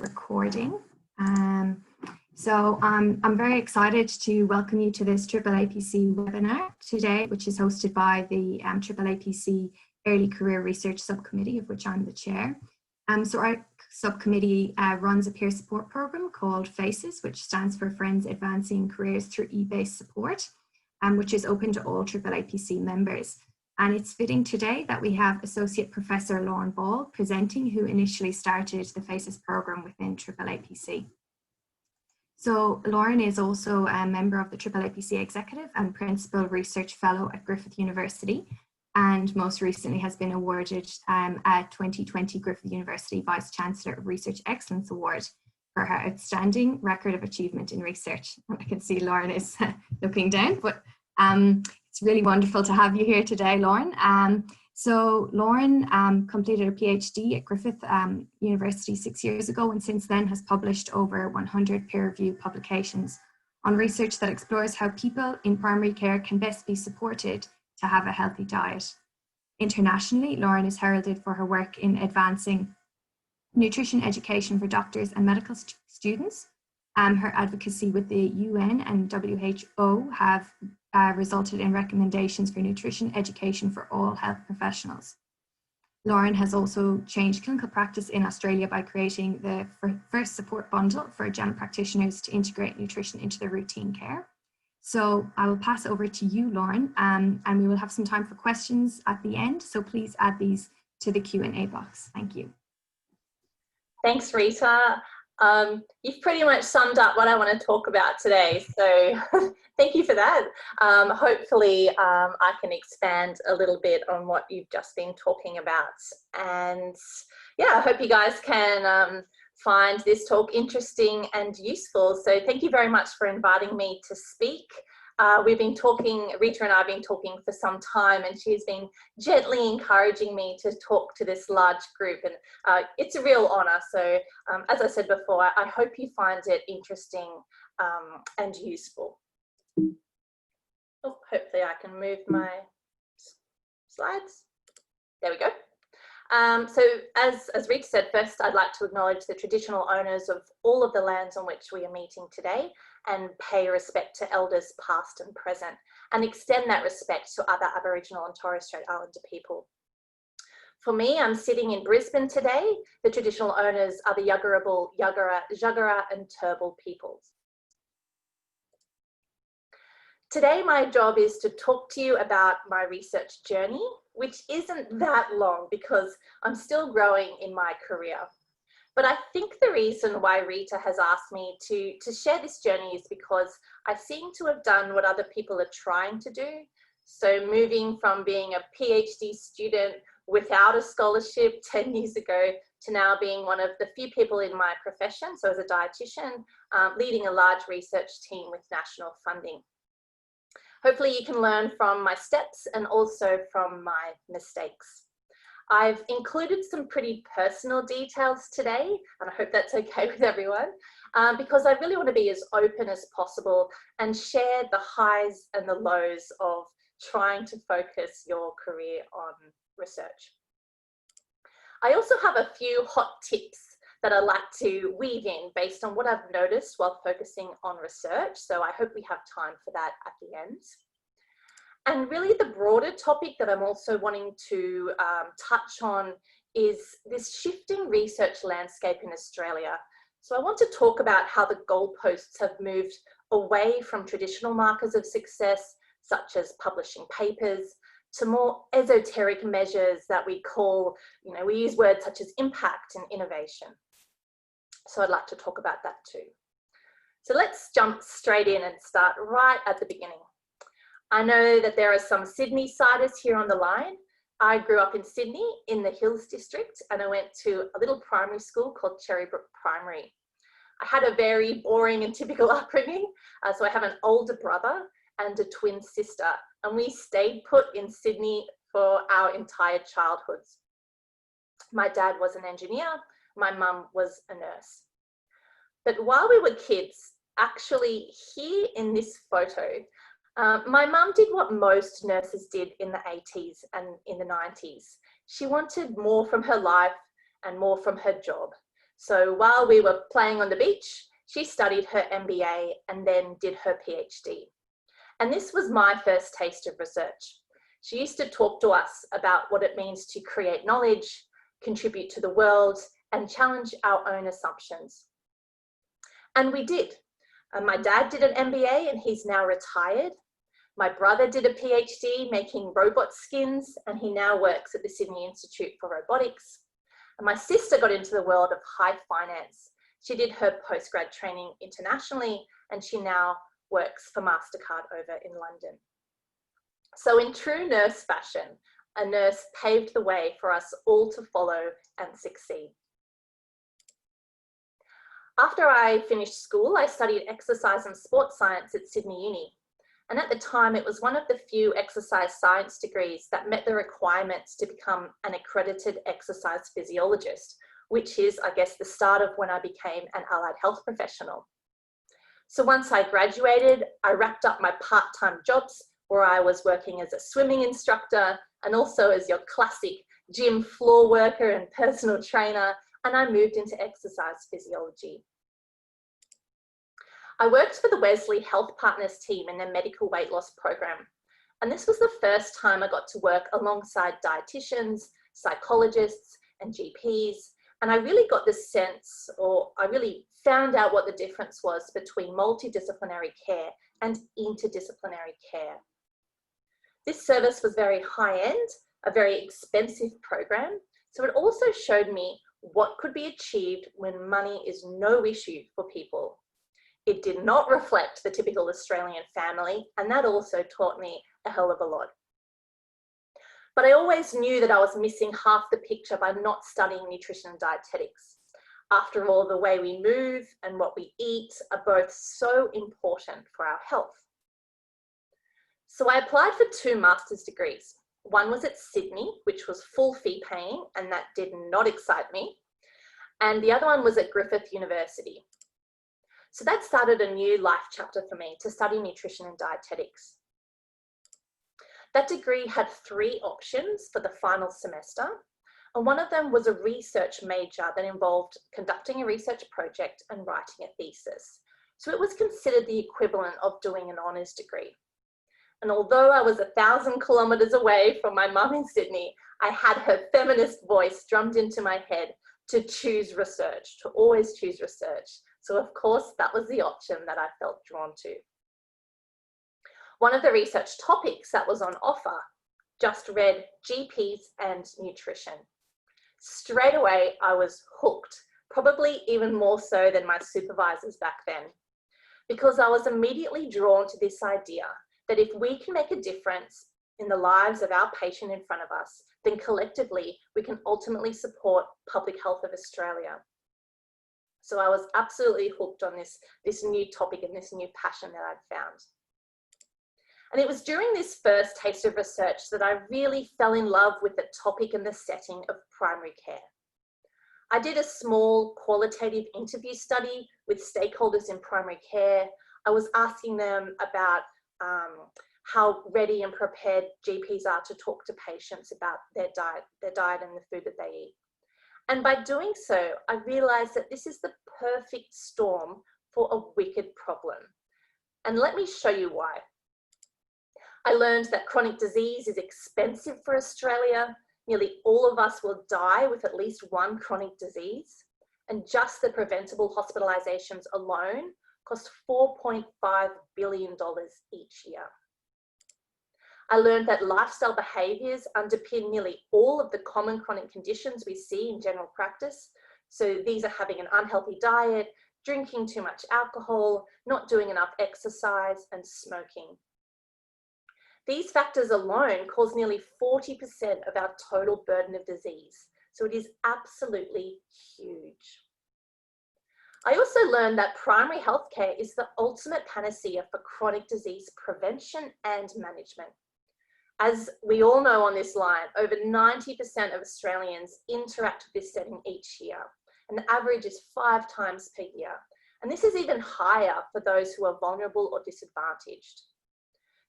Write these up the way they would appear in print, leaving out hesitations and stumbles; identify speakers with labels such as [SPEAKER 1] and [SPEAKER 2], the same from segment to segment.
[SPEAKER 1] recording. I'm very excited to welcome you to this AAAPC webinar today, which is hosted by the AAAPC Early Career Research Subcommittee, of which I'm the chair. So our subcommittee runs a peer support program called FACES, which stands for Friends Advancing Careers Through E-Based Support, which is open to all AAAPC members. And it's fitting today that we have Associate Professor Lauren Ball presenting, who initially started the FACES program within AAAPC. So Lauren is also a member of the AAAPC Executive and Principal Research Fellow at Griffith University, and most recently has been awarded a 2020 Griffith University Vice Chancellor Research Excellence Award for her outstanding record of achievement in research. I can see Lauren is looking down, but it's really wonderful to have you here today, Lauren. So Lauren completed her PhD at Griffith University 6 years ago, and since then has published over 100 peer-reviewed publications on research that explores how people in primary care can best be supported to have a healthy diet. Internationally, Lauren is heralded for her work in advancing nutrition education for doctors and medical students. Her advocacy with the UN and WHO have resulted in recommendations for nutrition education for all health professionals. Lauren has also changed clinical practice in Australia by creating the first support bundle for general practitioners to integrate nutrition into their routine care. So I will pass over to you, Lauren, and we will have some time for questions at the end. So please add these to the Q&A box. Thank you.
[SPEAKER 2] Thanks, Rita. You've pretty much summed up what I want to talk about today, so thank you for that. Hopefully I can expand a little bit on what you've just been talking about, and yeah, I hope you guys can find this talk interesting and useful. So thank you very much for inviting me to speak. We've been talking, Rita and I have been talking for some time, and she's been gently encouraging me to talk to this large group, and it's a real honour. So as I said before, I hope you find it interesting and useful. Oh, hopefully I can move my slides. There we go. So as Rita said, first I'd like to acknowledge the traditional owners of all of the lands on which we are meeting today, and pay respect to elders past and present, and extend that respect to other Aboriginal and Torres Strait Islander people. For me, I'm sitting in Brisbane today. The traditional owners are the Yuggurabal, Yuggera, Juggera and Turrbal peoples. Today, my job is to talk to you about my research journey, which isn't that long because I'm still growing in my career. But I think the reason why Rita has asked me to share this journey is because I seem to have done what other people are trying to do. So moving from being a PhD student without a scholarship 10 years ago to now being one of the few people in my profession, so as a dietitian, leading a large research team with national funding. Hopefully you can learn from my steps and also from my mistakes. I've included some pretty personal details today, and I hope that's okay with everyone, because I really want to be as open as possible and share the highs and the lows of trying to focus your career on research. I also have a few hot tips that I'd like to weave in based on what I've noticed while focusing on research, so I hope we have time for that at the end. And really the broader topic that I'm also wanting to touch on is this shifting research landscape in Australia. So I want to talk about how the goalposts have moved away from traditional markers of success, such as publishing papers, to more esoteric measures that we call, we use words such as impact and innovation. So I'd like to talk about that too. So let's jump straight in and start right at the beginning. I know that there are some Sydney-siders here on the line. I grew up in Sydney in the Hills District, and I went to a little primary school called Cherrybrook Primary. I had a very boring and typical upbringing, so I have an older brother and a twin sister, and we stayed put in Sydney for our entire childhoods. My dad was an engineer, my mum was a nurse. But while we were kids, actually here in this photo, my mum did what most nurses did in the 80s and in the 90s. She wanted more from her life and more from her job. So while we were playing on the beach, she studied her MBA and then did her PhD. And this was my first taste of research. She used to talk to us about what it means to create knowledge, contribute to the world, and challenge our own assumptions. And we did. My dad did an MBA and he's now retired. My brother did a PhD making robot skins and he now works at the Sydney Institute for Robotics. And my sister got into the world of high finance. She did her postgrad training internationally and she now works for MasterCard over in London. So in true nurse fashion, a nurse paved the way for us all to follow and succeed. After I finished school, I studied exercise and sports science at Sydney Uni. And at the time, it was one of the few exercise science degrees that met the requirements to become an accredited exercise physiologist, which is, I guess, the start of when I became an allied health professional. So once I graduated, I wrapped up my part-time jobs where I was working as a swimming instructor and also as your classic gym floor worker and personal trainer, and I moved into exercise physiology. I worked for the Wesley Health Partners team in their medical weight loss program. And this was the first time I got to work alongside dietitians, psychologists, and GPs. And I really got this sense, or I really found out what the difference was between multidisciplinary care and interdisciplinary care. This service was very high end, a very expensive program. So it also showed me what could be achieved when money is no issue for people. It did not reflect the typical Australian family, and that also taught me a hell of a lot. But I always knew that I was missing half the picture by not studying nutrition and dietetics. After all, the way we move and what we eat are both so important for our health. So I applied for 2 master's degrees. One was at Sydney, which was full fee paying, and that did not excite me. And the other one was at Griffith University. So that started a new life chapter for me to study nutrition and dietetics. That degree had 3 options for the final semester, and one of them was a research major that involved conducting a research project and writing a thesis. So it was considered the equivalent of doing an honours degree. And although I was 1,000 kilometres away from my mum in Sydney, I had her feminist voice drummed into my head to choose research, to always choose research. So of course, that was the option that I felt drawn to. One of the research topics that was on offer just read GPs and nutrition. Straight away, I was hooked, probably even more so than my supervisors back then, because I was immediately drawn to this idea that if we can make a difference in the lives of our patient in front of us, then collectively we can ultimately support public health of Australia. So I was absolutely hooked on this new topic and this new passion that I'd found. And it was during this first taste of research that I really fell in love with the topic and the setting of primary care. I did a small qualitative interview study with stakeholders in primary care. I was asking them about how ready and prepared GPs are to talk to patients about their diet and the food that they eat. And by doing so, I realized that this is the perfect storm for a wicked problem. And let me show you why. I learned that chronic disease is expensive for Australia. Nearly all of us will die with at least one chronic disease. And just the preventable hospitalizations alone cost $4.5 billion each year. I learned that lifestyle behaviours underpin nearly all of the common chronic conditions we see in general practice. So these are having an unhealthy diet, drinking too much alcohol, not doing enough exercise, and smoking. These factors alone cause nearly 40% of our total burden of disease. So it is absolutely huge. I also learned that primary healthcare is the ultimate panacea for chronic disease prevention and management. As we all know on this line, over 90% of Australians interact with this setting each year, and the average is 5 times per year. And this is even higher for those who are vulnerable or disadvantaged.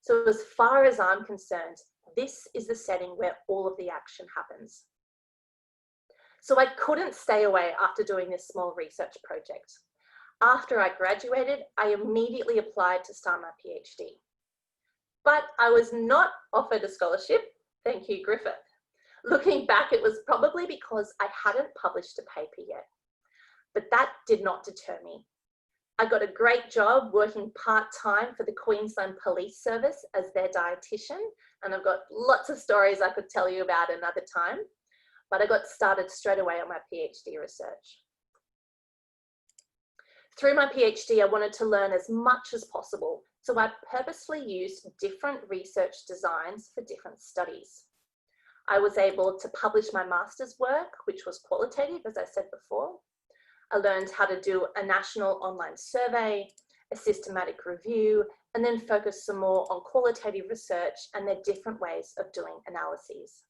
[SPEAKER 2] So as far as I'm concerned, this is the setting where all of the action happens. So I couldn't stay away after doing this small research project. After I graduated, I immediately applied to start my PhD. But I was not offered a scholarship. Thank you, Griffith. Looking back, it was probably because I hadn't published a paper yet. But that did not deter me. I got a great job working part-time for the Queensland Police Service as their dietitian, and I've got lots of stories I could tell you about another time, but I got started straight away on my PhD research. Through my PhD, I wanted to learn as much as possible, so I purposefully used different research designs for different studies. I was able to publish my master's work, which was qualitative, as I said before. I learned how to do a national online survey, a systematic review, and then focus some more on qualitative research and their different ways of doing analyses.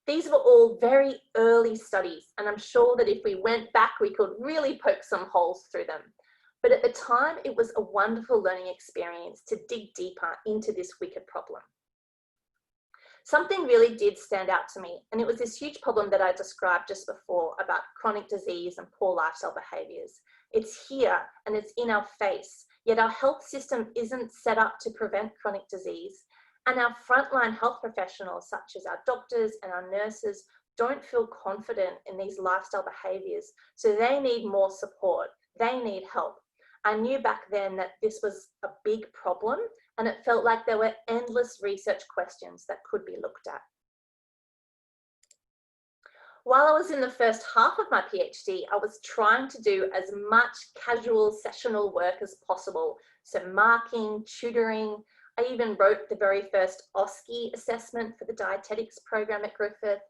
[SPEAKER 2] These were all very early studies, and I'm sure that if we went back, we could really poke some holes through them. But at the time, it was a wonderful learning experience to dig deeper into this wicked problem. Something really did stand out to me, and it was this huge problem that I described just before about chronic disease and poor lifestyle behaviours. It's here and it's in our face, yet our health system isn't set up to prevent chronic disease, and our frontline health professionals, such as our doctors and our nurses, don't feel confident in these lifestyle behaviours, so they need more support, they need help. I knew back then that this was a big problem, and it felt like there were endless research questions that could be looked at. While I was in the first half of my PhD, I was trying to do as much casual sessional work as possible. So marking, tutoring, I even wrote the very first OSCE assessment for the dietetics program at Griffith.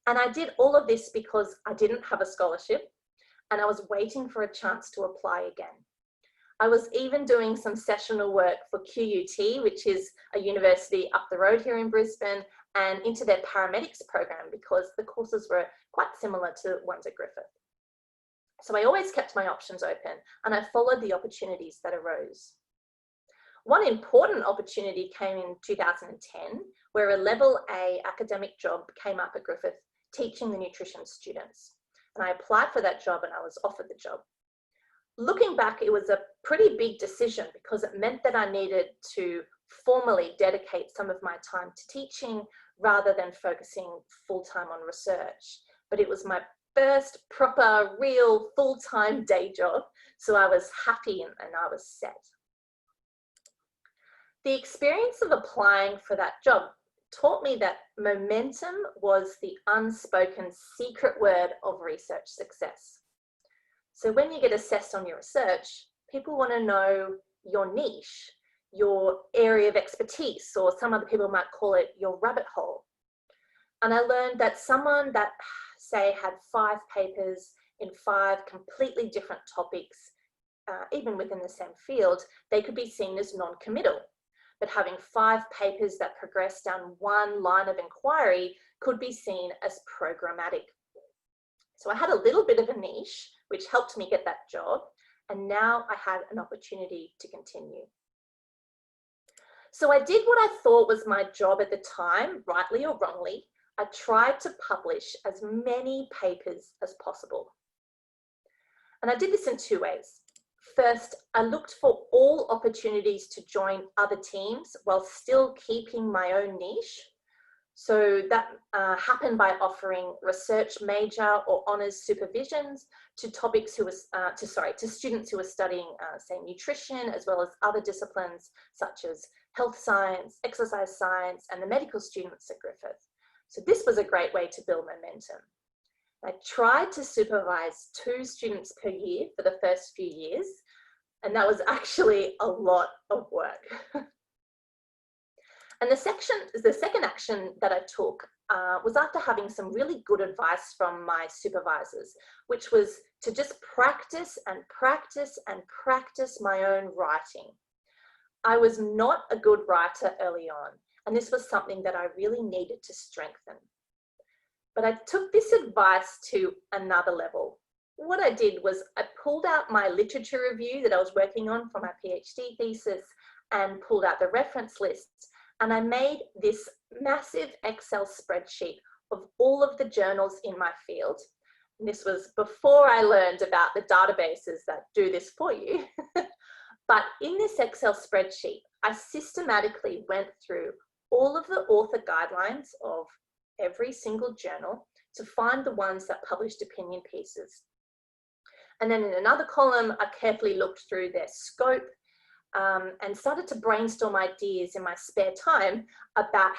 [SPEAKER 2] And I did all of this because I didn't have a scholarship and I was waiting for a chance to apply again. I was even doing some sessional work for QUT, which is a university up the road here in Brisbane, and into their paramedics program because the courses were quite similar to ones at Griffith. So I always kept my options open and I followed the opportunities that arose. One important opportunity came in 2010, where a level A academic job came up at Griffith teaching the nutrition students. And I applied for that job and I was offered the job. Looking back, it was a pretty big decision because it meant that I needed to formally dedicate some of my time to teaching rather than focusing full-time on research. But it was my first proper, real, full-time day job, so I was happy and I was set. The experience of applying for that job taught me that momentum was the unspoken secret word of research success. So when you get assessed on your research, people want to know your niche, your area of expertise, or some other people might call it your rabbit hole. And I learned that someone that, say, had 5 papers in 5 completely different topics, even within the same field, they could be seen as non-committal. But having 5 papers that progress down one line of inquiry could be seen as programmatic. So I had a little bit of a niche, which helped me get that job, and now I had an opportunity to continue. So I did what I thought was my job at the time, rightly or wrongly. I tried to publish as many papers as possible. And I did this in 2 ways. First, I looked for all opportunities to join other teams while still keeping my own niche. So that happened by offering research major or honours supervisions to topics who was to students who were studying, say, nutrition, as well as other disciplines such as health science, exercise science, and the medical students at Griffith. So this was a great way to build momentum. I tried to supervise 2 students per year for the first few years, and that was actually a lot of work. And the second action that I took was after having some really good advice from my supervisors, which was to just practice and practice and practice my own writing. I was not a good writer early on, and this was something that I really needed to strengthen. But I took this advice to another level. What I did was I pulled out my literature review that I was working on for my PhD thesis and pulled out the reference lists. And I made this massive Excel spreadsheet of all of the journals in my field. And this was before I learned about the databases that do this for you. But in this Excel spreadsheet, I systematically went through all of the author guidelines of every single journal to find the ones that published opinion pieces. And then in another column, I carefully looked through their scope and started to brainstorm ideas in my spare time about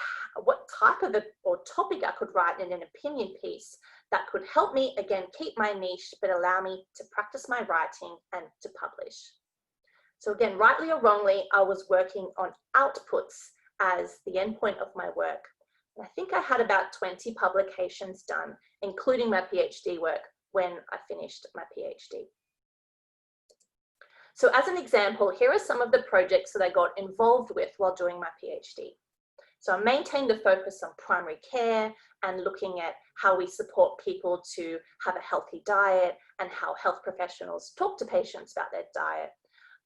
[SPEAKER 2] what type of or topic I could write in an opinion piece that could help me, again, keep my niche, but allow me to practice my writing and to publish. So again, rightly or wrongly, I was working on outputs as the endpoint of my work. And I think I had about 20 publications done, including my PhD work, when I finished my PhD. So as an example, here are some of the projects that I got involved with while doing my PhD. So I maintained the focus on primary care and looking at how we support people to have a healthy diet and how health professionals talk to patients about their diet.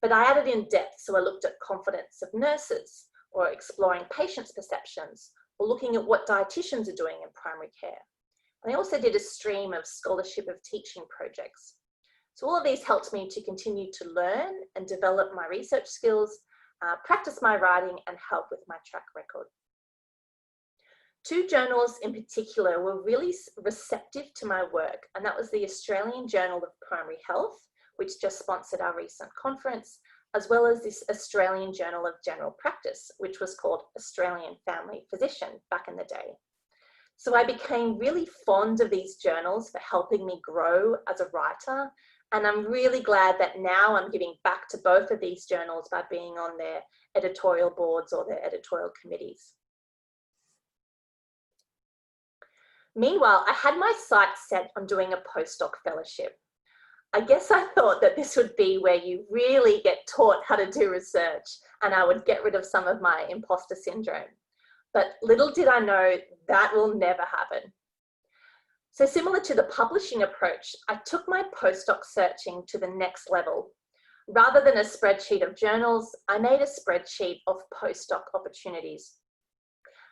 [SPEAKER 2] But I added in depth, so I looked at confidence of nurses, or exploring patients' perceptions, or looking at what dietitians are doing in primary care. And I also did a stream of scholarship of teaching projects. So all of these helped me to continue to learn and develop my research skills, practice my writing, and help with my track record. Two journals in particular were really receptive to my work, and that was the Australian Journal of Primary Health, which just sponsored our recent conference, as well as this Australian Journal of General Practice, which was called Australian Family Physician back in the day. So I became really fond of these journals for helping me grow as a writer, and I'm really glad that now I'm giving back to both of these journals by being on their editorial boards or their editorial committees. Meanwhile, I had my sights set on doing a postdoc fellowship. I guess I thought that this would be where you really get taught how to do research and I would get rid of some of my imposter syndrome. But little did I know that will never happen. So similar to the publishing approach, I took my postdoc searching to the next level. Rather than a spreadsheet of journals, I made a spreadsheet of postdoc opportunities.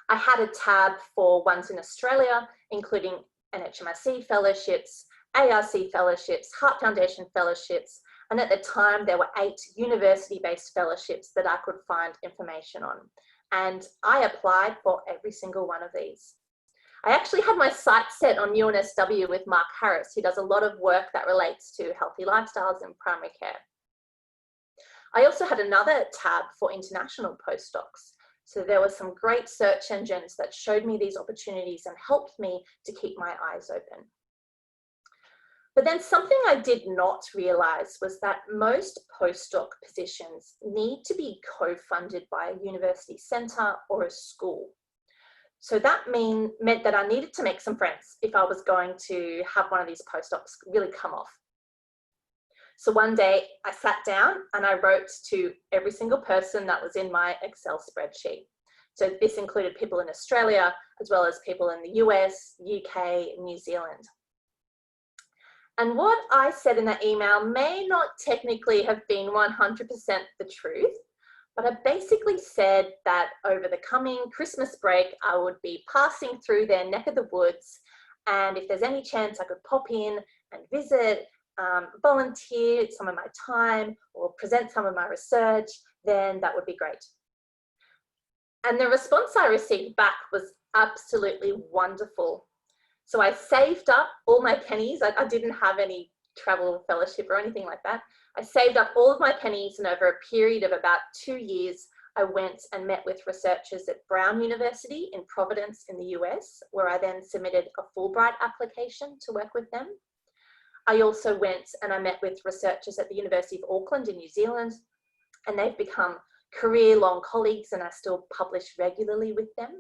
[SPEAKER 2] I had a tab for ones in Australia, including NHMRC fellowships, ARC fellowships, Heart Foundation fellowships, and at the time there were 8 university-based fellowships that I could find information on. And I applied for every single one of these. I actually had my sights set on UNSW with Mark Harris, who does a lot of work that relates to healthy lifestyles and primary care. I also had another tab for international postdocs. So there were some great search engines that showed me these opportunities and helped me to keep my eyes open. But then something I did not realize was that most postdoc positions need to be co-funded by a university center or a school. So that meant that I needed to make some friends if I was going to have one of these postdocs really come off. So one day I sat down and I wrote to every single person that was in my Excel spreadsheet. So this included people in Australia, as well as people in the US, UK, New Zealand. And what I said in that email may not technically have been 100% the truth, but I basically said that over the coming Christmas break, I would be passing through their neck of the woods. And if there's any chance I could pop in and visit, volunteer some of my time or present some of my research, then that would be great. And the response I received back was absolutely wonderful. So I saved up all my pennies. I didn't have any travel fellowship or anything like that. I saved up all of my pennies, and over a period of about 2 years, I went and met with researchers at Brown University in Providence in the US, where I then submitted a Fulbright application to work with them. I also went and I met with researchers at the University of Auckland in New Zealand, and they've become career-long colleagues, and I still publish regularly with them.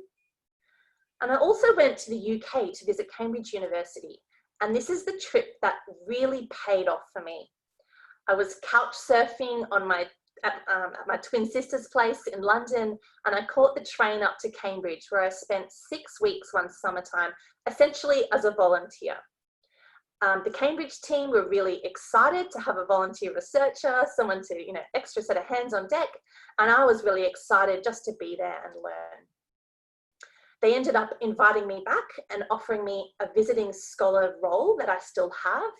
[SPEAKER 2] And I also went to the UK to visit Cambridge University, and this is the trip that really paid off for me. I was couch surfing on at my twin sister's place in London, and I caught the train up to Cambridge, where I spent 6 weeks one summertime, essentially as a volunteer. The Cambridge team were really excited to have a volunteer researcher, someone to, extra set of hands on deck. And I was really excited just to be there and learn. They ended up inviting me back and offering me a visiting scholar role that I still have.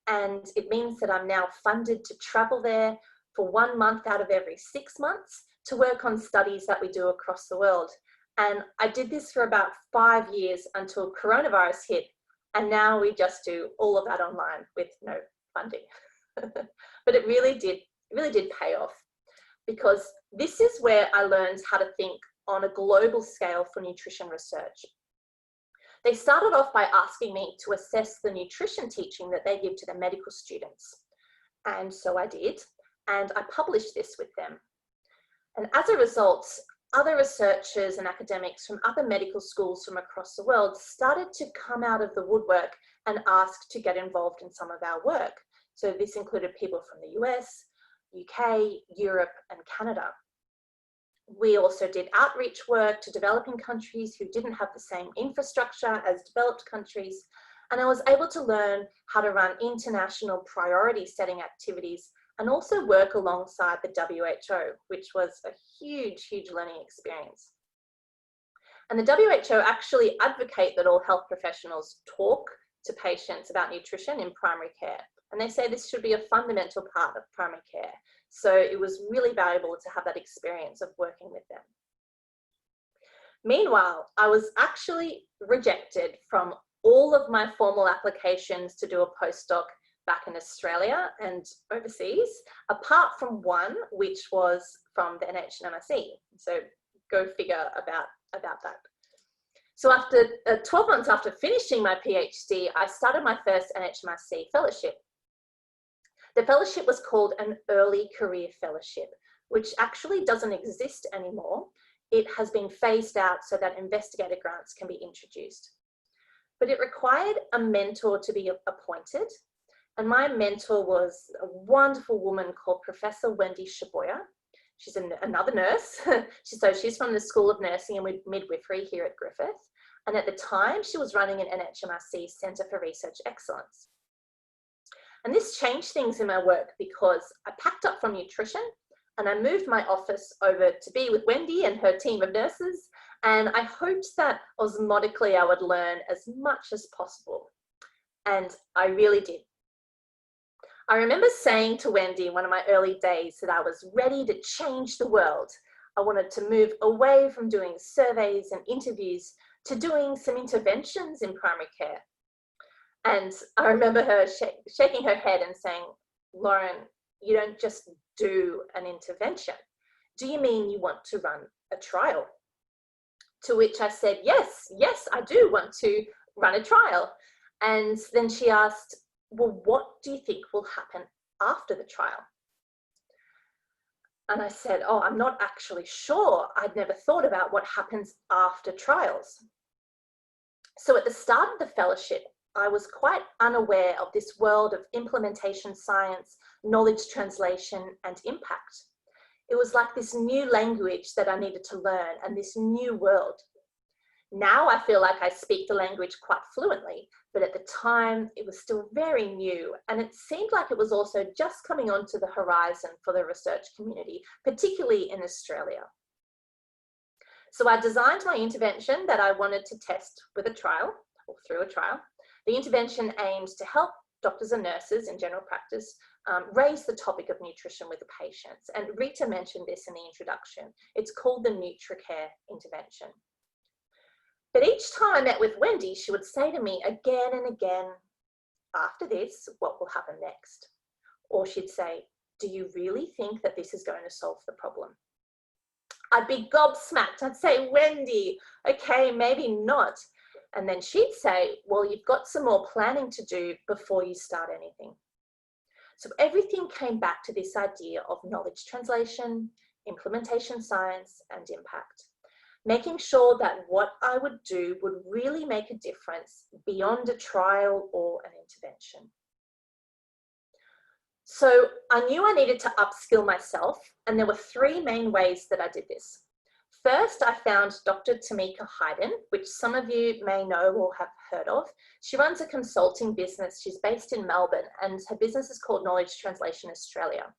[SPEAKER 2] And it means that I'm now funded to travel there for 1 month out of every 6 months to work on studies that we do across the world. And I did this for about 5 years until coronavirus hit. And now we just do all of that online with no funding. But it really did pay off, because this is where I learned how to think on a global scale for nutrition research. They started off by asking me to assess the nutrition teaching that they give to their medical students. And so I did, and I published this with them. And as a result, other researchers and academics from other medical schools from across the world started to come out of the woodwork and ask to get involved in some of our work. So this included people from the US, UK, Europe, and Canada. We also did outreach work to developing countries who didn't have the same infrastructure as developed countries. And I was able to learn how to run international priority setting activities and also work alongside the WHO, which was a huge, huge learning experience. And the WHO actually advocate that all health professionals talk to patients about nutrition in primary care. And they say this should be a fundamental part of primary care. So it was really valuable to have that experience of working with them. Meanwhile, I was actually rejected from all of my formal applications to do a postdoc back in Australia and overseas, apart from one, which was from the NHMRC. So go figure about that. So after 12 months after finishing my PhD, I started my first NHMRC fellowship. The fellowship was called an Early Career Fellowship, which actually doesn't exist anymore. It has been phased out so that investigator grants can be introduced. But it required a mentor to be appointed. And my mentor was a wonderful woman called Professor Wendy Shaboya. She's another nurse. So she's from the School of Nursing and Midwifery here at Griffith. And at the time, she was running an NHMRC Centre for Research Excellence. And this changed things in my work because I packed up from nutrition and I moved my office over to be with Wendy and her team of nurses. And I hoped that osmotically I would learn as much as possible. And I really did. I remember saying to Wendy in one of my early days that I was ready to change the world. I wanted to move away from doing surveys and interviews to doing some interventions in primary care. And I remember her shaking her head and saying, "Lauren, you don't just do an intervention. Do you mean you want to run a trial?" To which I said, yes, I do want to run a trial. And then she asked, "Well, what do you think will happen after the trial?" And I said, "Oh, I'm not actually sure. I'd never thought about what happens after trials." So at the start of the fellowship, I was quite unaware of this world of implementation science, knowledge translation, and impact. It was like this new language that I needed to learn and this new world. Now I feel like I speak the language quite fluently, but at the time it was still very new, and it seemed like it was also just coming onto the horizon for the research community, particularly in Australia. So I designed my intervention that I wanted to test with a trial, or through a trial. The intervention aimed to help doctors and nurses in general practice raise the topic of nutrition with the patients. And Rita mentioned this in the introduction. It's called the NutriCare intervention. But each time I met with Wendy, she would say to me again and again, "After this, what will happen next?" Or she'd say, "Do you really think that this is going to solve the problem?" I'd be gobsmacked. I'd say, "Wendy, okay, maybe not." And then she'd say, "Well, you've got some more planning to do before you start anything." So everything came back to this idea of knowledge translation, implementation science, and impact. Making sure that what I would do would really make a difference beyond a trial or an intervention. So I knew I needed to upskill myself, and there were three main ways that I did this. First, I found Dr. Tamika Hayden, which some of you may know or have heard of. She runs a consulting business. She's based in Melbourne, and her business is called Knowledge Translation Australia.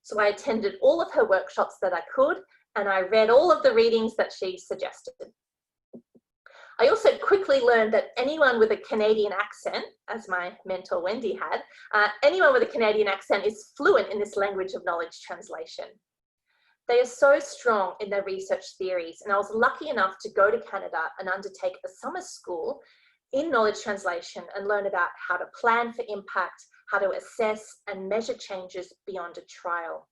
[SPEAKER 2] So I attended all of her workshops that I could, and I read all of the readings that she suggested. I also quickly learned that anyone with a Canadian accent, as my mentor Wendy had, anyone with a Canadian accent is fluent in this language of knowledge translation. They are so strong in their research theories, and I was lucky enough to go to Canada and undertake a summer school in knowledge translation and learn about how to plan for impact, how to assess and measure changes beyond a trial.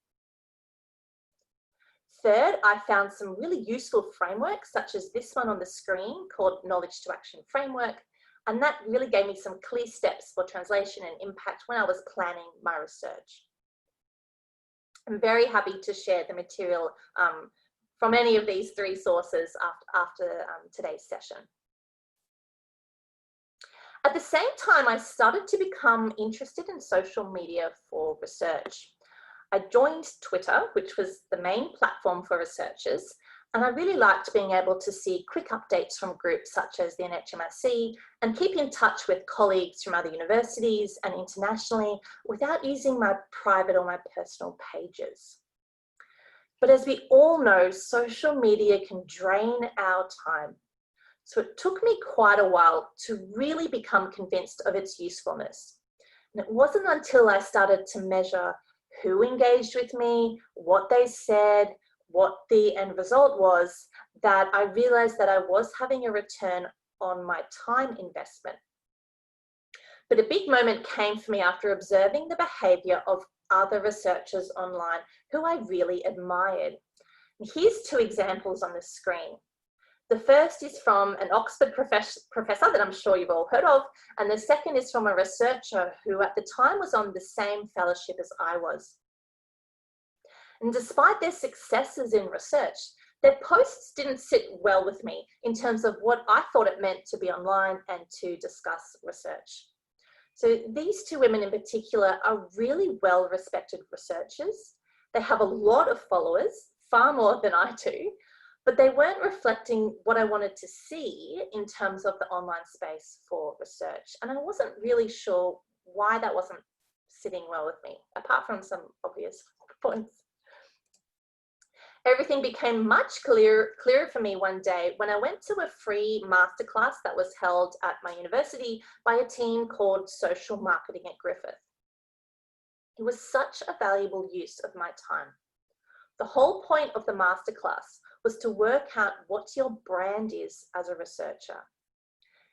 [SPEAKER 2] Third, I found some really useful frameworks, such as this one on the screen called Knowledge to Action Framework, and that really gave me some clear steps for translation and impact when I was planning my research. I'm very happy to share the material from any of these three sources after today's session. At the same time, I started to become interested in social media for research. I joined Twitter, which was the main platform for researchers, and I really liked being able to see quick updates from groups such as the NHMRC and keep in touch with colleagues from other universities and internationally without using my private or my personal pages. But as we all know, social media can drain our time. So it took me quite a while to really become convinced of its usefulness. And it wasn't until I started to measure who engaged with me, what they said, what the end result was, that I realized that I was having a return on my time investment. But a big moment came for me after observing the behavior of other researchers online who I really admired. And here's two examples on the screen. The first is from an Oxford professor that I'm sure you've all heard of, and the second is from a researcher who at the time was on the same fellowship as I was. And despite their successes in research, their posts didn't sit well with me in terms of what I thought it meant to be online and to discuss research. So these two women in particular are really well-respected researchers. They have a lot of followers, far more than I do, but they weren't reflecting what I wanted to see in terms of the online space for research. And I wasn't really sure why that wasn't sitting well with me, apart from some obvious points. Everything became much clearer for me one day when I went to a free masterclass that was held at my university by a team called Social Marketing at Griffith. It was such a valuable use of my time. The whole point of the masterclass was to work out what your brand is as a researcher.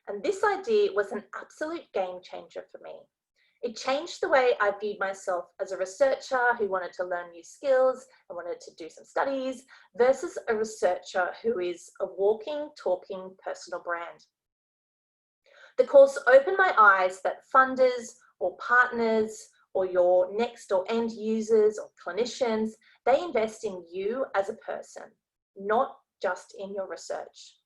[SPEAKER 2] And this idea was an absolute game changer for me. It changed the way I viewed myself as a researcher who wanted to learn new skills and wanted to do some studies versus a researcher who is a walking, talking personal brand. The course opened my eyes that funders or partners or your next or end users or clinicians, they invest in you as a person, not just in your research.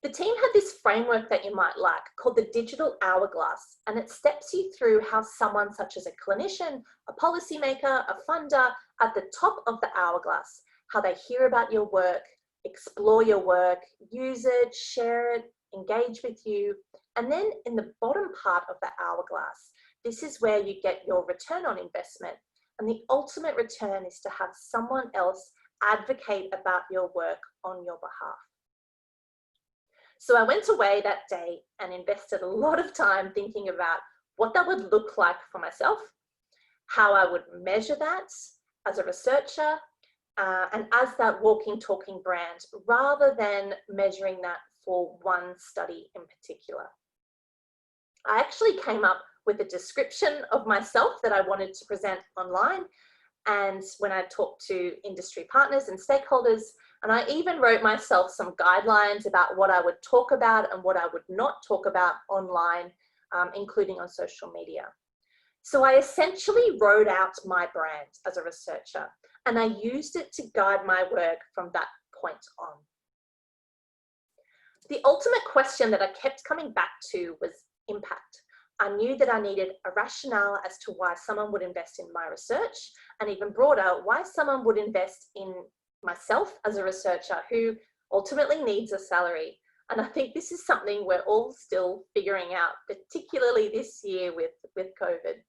[SPEAKER 2] The team had this framework that you might like called the digital hourglass, and it steps you through how someone such as a clinician, a policymaker, a funder at the top of the hourglass, how they hear about your work, explore your work, use it, share it, engage with you. And then in the bottom part of the hourglass, this is where you get your return on investment. And the ultimate return is to have someone else advocate about your work on your behalf. So I went away that day and invested a lot of time thinking about what that would look like for myself, how I would measure that as a researcher, and as that walking, talking brand, rather than measuring that for one study in particular. I actually came up with a description of myself that I wanted to present online. And when I talked to industry partners and stakeholders, and I even wrote myself some guidelines about what I would talk about and what I would not talk about online, including on social media. So I essentially wrote out my brand as a researcher, and I used it to guide my work from that point on. The ultimate question that I kept coming back to was impact. I knew that I needed a rationale as to why someone would invest in my research, and even broader, why someone would invest in myself as a researcher who ultimately needs a salary. And I think this is something we're all still figuring out, particularly this year with COVID.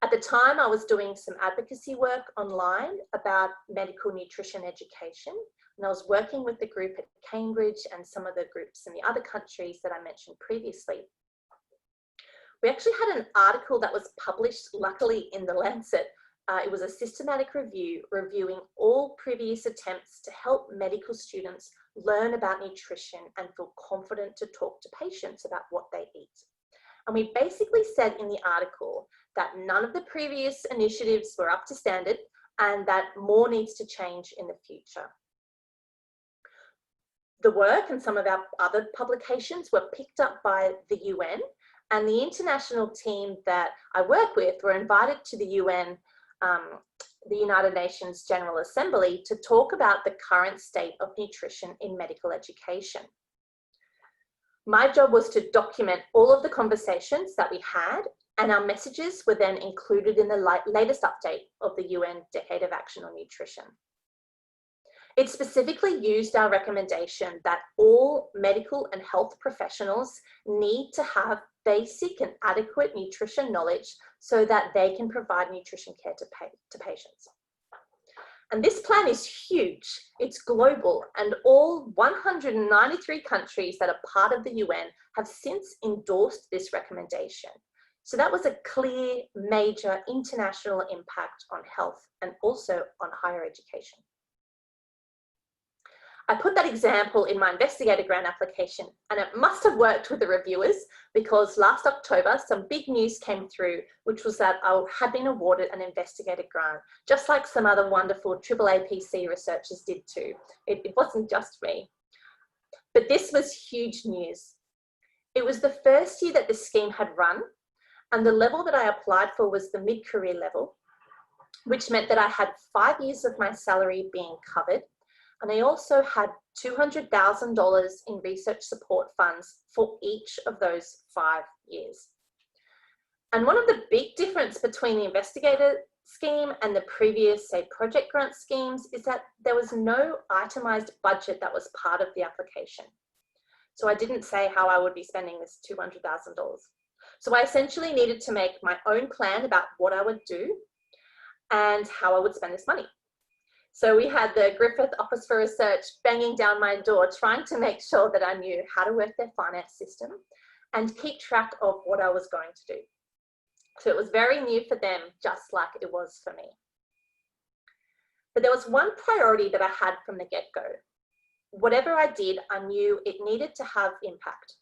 [SPEAKER 2] At the time, I was doing some advocacy work online about medical nutrition education, and I was working with the group at Cambridge and some of the groups in the other countries that I mentioned previously. We actually had an article that was published, luckily, in The Lancet. It was a systematic review reviewing all previous attempts to help medical students learn about nutrition and feel confident to talk to patients about what they eat. And we basically said in the article that none of the previous initiatives were up to standard and that more needs to change in the future. The work and some of our other publications were picked up by the UN, and the international team that I work with were invited to the UN, the United Nations General Assembly, to talk about the current state of nutrition in medical education. My job was to document all of the conversations that we had, and our messages were then included in the latest update of the UN Decade of Action on Nutrition. It specifically used our recommendation that all medical and health professionals need to have basic and adequate nutrition knowledge so that they can provide nutrition care to patients. And this plan is huge. It's global, and all 193 countries that are part of the UN have since endorsed this recommendation. So that was a clear, major international impact on health and also on higher education. I put that example in my investigator grant application, and it must have worked with the reviewers, because last October, some big news came through, which was that I had been awarded an investigator grant, just like some other wonderful AAAPC researchers did too. It wasn't just me. But this was huge news. It was the first year that the scheme had run, and the level that I applied for was the mid-career level, which meant that I had 5 years of my salary being covered. And I also had $200,000 in research support funds for each of those 5 years. And one of the big difference between the investigator scheme and the previous, say, project grant schemes is that there was no itemized budget that was part of the application. So I didn't say how I would be spending this $200,000. So I essentially needed to make my own plan about what I would do and how I would spend this money. So we had the Griffith Office for Research banging down my door, trying to make sure that I knew how to work their finance system and keep track of what I was going to do. So it was very new for them, just like it was for me. But there was one priority that I had from the get-go. Whatever I did, I knew it needed to have impact.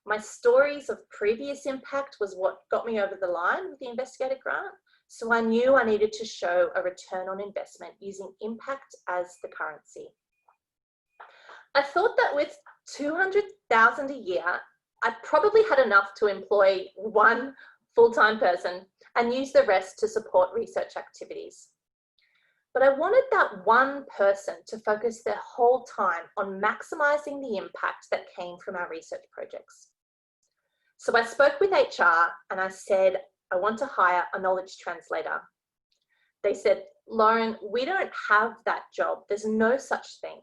[SPEAKER 2] My stories of previous impact was what got me over the line with the investigator grant. So I knew I needed to show a return on investment using impact as the currency. I thought that with $200,000 a year, I probably had enough to employ one full-time person and use the rest to support research activities. But I wanted that one person to focus their whole time on maximizing the impact that came from our research projects. So I spoke with HR and I said, I want to hire a knowledge translator. They said, Lauren, we don't have that job. There's no such thing.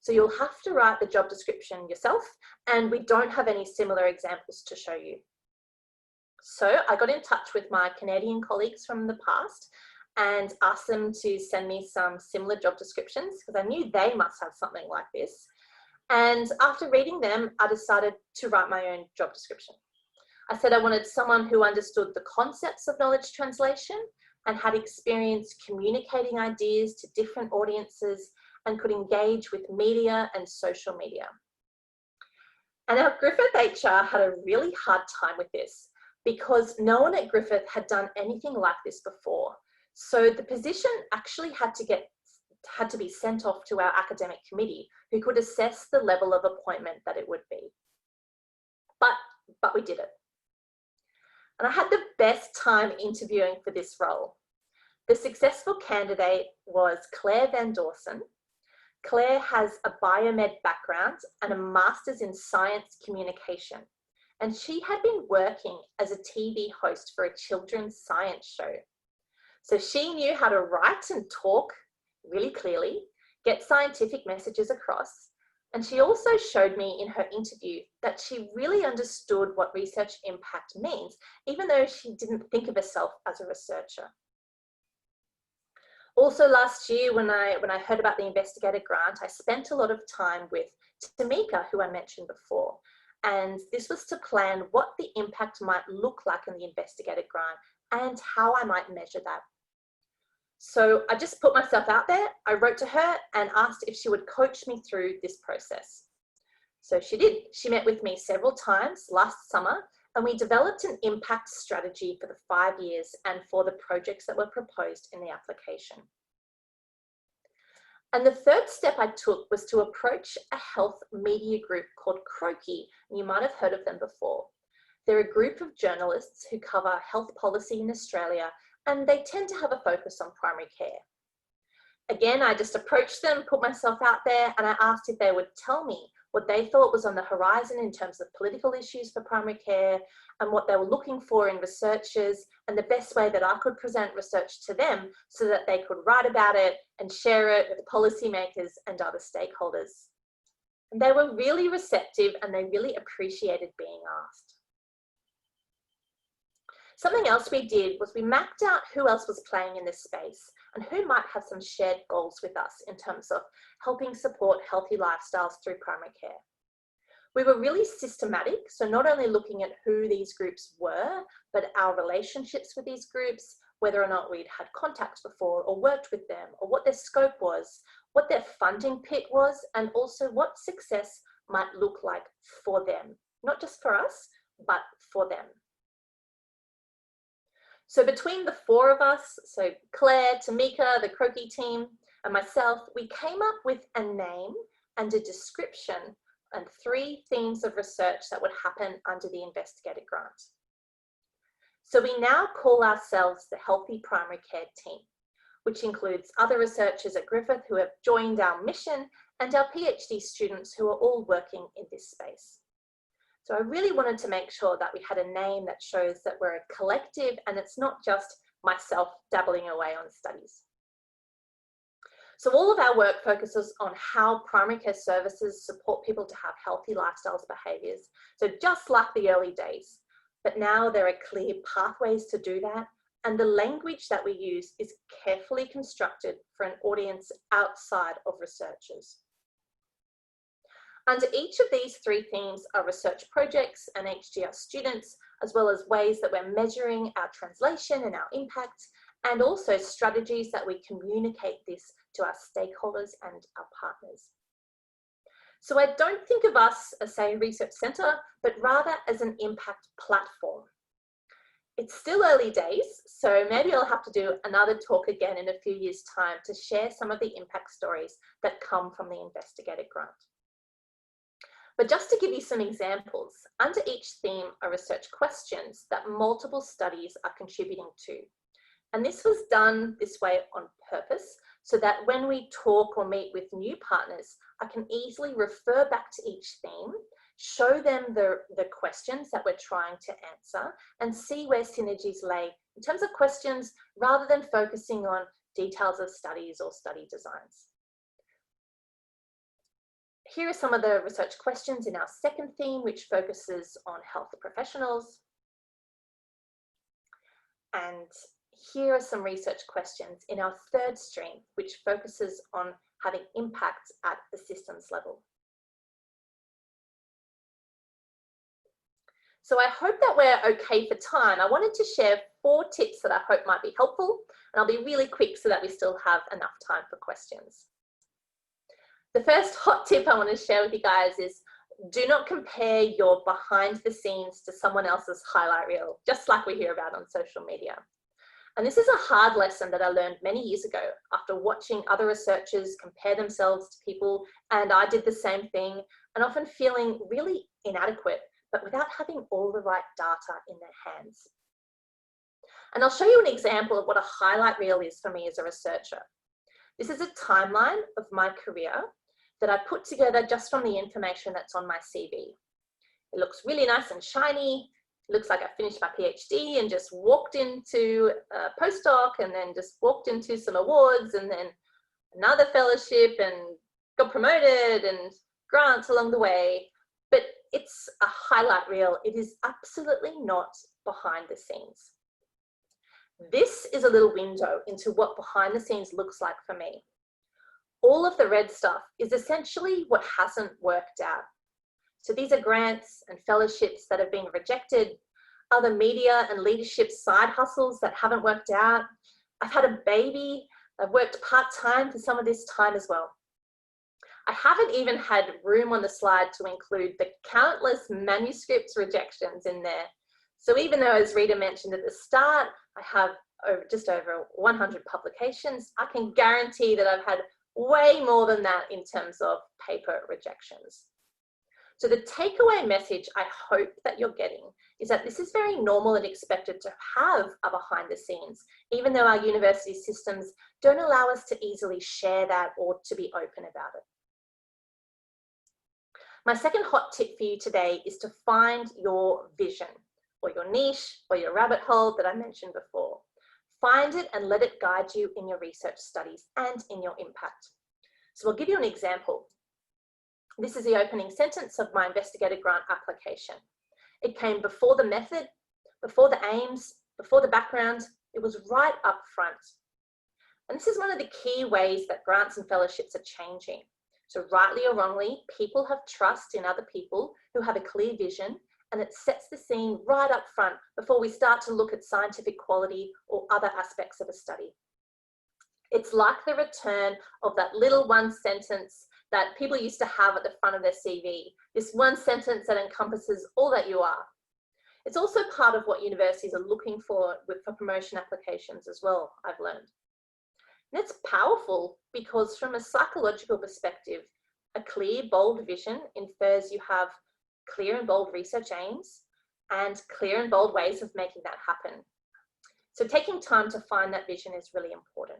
[SPEAKER 2] So you'll have to write the job description yourself, and we don't have any similar examples to show you. So I got in touch with my Canadian colleagues from the past and asked them to send me some similar job descriptions, because I knew they must have something like this. And after reading them, I decided to write my own job description. I said I wanted someone who understood the concepts of knowledge translation and had experience communicating ideas to different audiences and could engage with media and social media. And our Griffith HR had a really hard time with this because no one at Griffith had done anything like this before. So the position actually had to be sent off to our academic committee, who could assess the level of appointment that it would be. But we did it. And I had the best time interviewing for this role. The successful candidate was Claire Van Dawson. Claire has a biomed background and a master's in science communication. And she had been working as a TV host for a children's science show. So she knew how to write and talk really clearly, get scientific messages across. And she also showed me in her interview that she really understood what research impact means, even though she didn't think of herself as a researcher. Also last year, when I heard about the Investigator Grant, I spent a lot of time with Tamika, who I mentioned before. And this was to plan what the impact might look like in the Investigator Grant and how I might measure that. So I just put myself out there. I wrote to her and asked if she would coach me through this process. So she did. She met with me several times last summer, and we developed an impact strategy for the 5 years and for the projects that were proposed in the application. And the third step I took was to approach a health media group called Croaky. You might have heard of them before. They're a group of journalists who cover health policy in Australia, and they tend to have a focus on primary care. Again, I just approached them, put myself out there, and I asked if they would tell me what they thought was on the horizon in terms of political issues for primary care and what they were looking for in researchers and the best way that I could present research to them so that they could write about it and share it with policymakers and other stakeholders. And they were really receptive and they really appreciated being asked. Something else we did was we mapped out who else was playing in this space and who might have some shared goals with us in terms of helping support healthy lifestyles through primary care. We were really systematic, so not only looking at who these groups were, but our relationships with these groups, whether or not we'd had contacts before or worked with them, or what their scope was, what their funding pit was, and also what success might look like for them, not just for us, but for them. So between the 4 of us, so Claire, Tamika, the Croaky team, and myself, we came up with a name and a description and 3 themes of research that would happen under the Investigator Grant. So we now call ourselves the Healthy Primary Care Team, which includes other researchers at Griffith who have joined our mission and our PhD students who are all working in this space. So I really wanted to make sure that we had a name that shows that we're a collective and it's not just myself dabbling away on studies. So all of our work focuses on how primary care services support people to have healthy lifestyles behaviours. So just like the early days, but now there are clear pathways to do that. And the language that we use is carefully constructed for an audience outside of researchers. Under each of these 3 themes are research projects and HGR students, as well as ways that we're measuring our translation and our impact, and also strategies that we communicate this to our stakeholders and our partners. So I don't think of us as, say, a research centre, but rather as an impact platform. It's still early days, so maybe I'll have to do another talk again in a few years' time to share some of the impact stories that come from the Investigator Grant. But just to give you some examples, under each theme are research questions that multiple studies are contributing to. And this was done this way on purpose so that when we talk or meet with new partners, I can easily refer back to each theme, show them the questions that we're trying to answer and see where synergies lay in terms of questions rather than focusing on details of studies or study designs. Here are some of the research questions in our second theme, which focuses on health professionals. And here are some research questions in our third stream, which focuses on having impact at the systems level. So I hope that we're okay for time. I wanted to share 4 tips that I hope might be helpful, and I'll be really quick so that we still have enough time for questions. The first hot tip I want to share with you guys is do not compare your behind the scenes to someone else's highlight reel, just like we hear about on social media. And this is a hard lesson that I learned many years ago after watching other researchers compare themselves to people, and I did the same thing and often feeling really inadequate, but without having all the right data in their hands. And I'll show you an example of what a highlight reel is for me as a researcher. This is a timeline of my career that I put together just from the information that's on my CV. It looks really nice and shiny. It looks like I finished my PhD and just walked into a postdoc and then just walked into some awards and then another fellowship and got promoted and grants along the way. But it's a highlight reel. It is absolutely not behind the scenes. This is a little window into what behind the scenes looks like for me. All of the red stuff is essentially what hasn't worked out. So these are grants and fellowships that have been rejected, other media and leadership side hustles that haven't worked out. I've had a baby. I've worked part-time for some of this time as well. I haven't even had room on the slide to include the countless manuscripts rejections in there. So even though, as Rita mentioned at the start, I have just over 100 publications, I can guarantee that I've had way more than that in terms of paper rejections. So the takeaway message I hope that you're getting is that this is very normal and expected to have a behind the scenes, even though our university systems don't allow us to easily share that or to be open about it. My second hot tip for you today is to find your vision or your niche or your rabbit hole that I mentioned before. Find it and let it guide you in your research studies and in your impact. So I'll give you an example. This is the opening sentence of my investigator grant application. It came before the method, before the aims, before the background. It was right up front. And this is one of the key ways that grants and fellowships are changing. So rightly or wrongly, people have trust in other people who have a clear vision, and it sets the scene right up front before we start to look at scientific quality or other aspects of a study. It's like the return of that little one sentence that people used to have at the front of their CV, this one sentence that encompasses all that you are. It's also part of what universities are looking for promotion applications as well, I've learned. And it's powerful because from a psychological perspective, a clear, bold vision infers you have clear and bold research aims and clear and bold ways of making that happen. So taking time to find that vision is really important.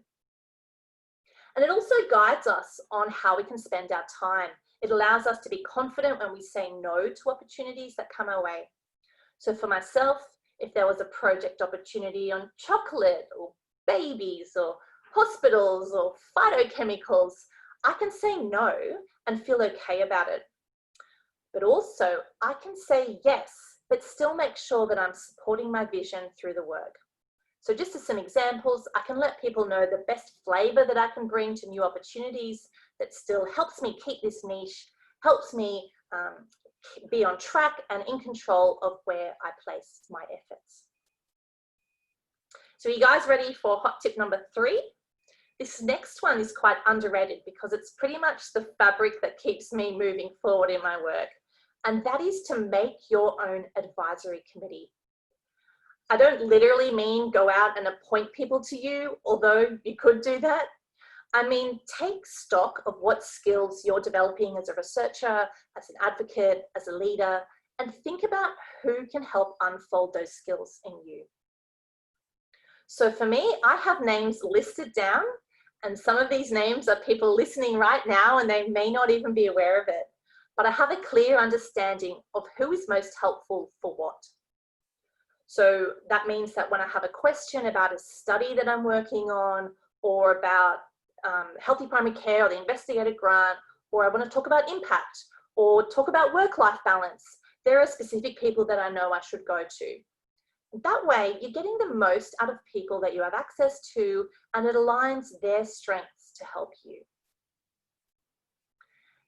[SPEAKER 2] And it also guides us on how we can spend our time. It allows us to be confident when we say no to opportunities that come our way. So for myself, if there was a project opportunity on chocolate or babies or hospitals or phytochemicals, I can say no and feel okay about it. But also I can say yes, but still make sure that I'm supporting my vision through the work. So just as some examples, I can let people know the best flavor that I can bring to new opportunities that still helps me keep this niche, helps me be on track and in control of where I place my efforts. So are you guys ready for hot tip number 3? This next one is quite underrated because it's pretty much the fabric that keeps me moving forward in my work. And that is to make your own advisory committee. I don't literally mean go out and appoint people to you, although you could do that. I mean, take stock of what skills you're developing as a researcher, as an advocate, as a leader, and think about who can help unfold those skills in you. So for me, I have names listed down, and some of these names are people listening right now and they may not even be aware of it. But I have a clear understanding of who is most helpful for what. So that means that when I have a question about a study that I'm working on, or about healthy primary care or the investigator grant, or I want to talk about impact or talk about work-life balance, there are specific people that I know I should go to. That way, you're getting the most out of people that you have access to, and it aligns their strengths to help you.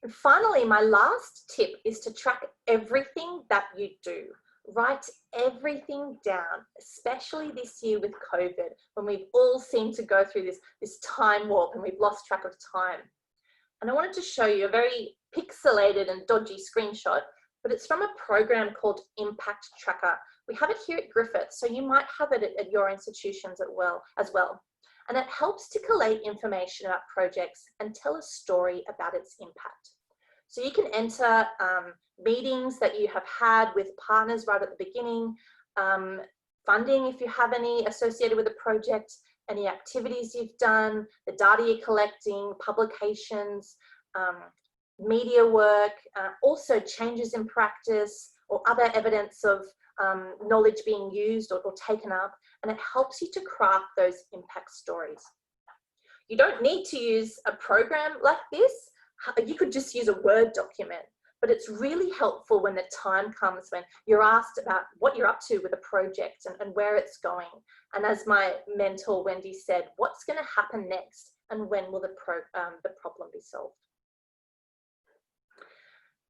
[SPEAKER 2] And finally, my last tip is to track everything that you do. Write everything down, especially this year with COVID, when we've all seemed to go through this time warp and we've lost track of time. And I wanted to show you a very pixelated and dodgy screenshot, but it's from a program called Impact Tracker. We have it here at Griffith, so you might have it at your institutions as well. And it helps to collate information about projects and tell a story about its impact. So you can enter meetings that you have had with partners right at the beginning, funding if you have any associated with a project, any activities you've done, the data you're collecting, publications, media work, also changes in practice or other evidence of knowledge being used or taken up, and it helps you to craft those impact stories. You don't need to use a program like this. You could just use a Word document, but it's really helpful when the time comes when you're asked about what you're up to with a project and where it's going. And as my mentor, Wendy, said, what's going to happen next and when will the problem be solved?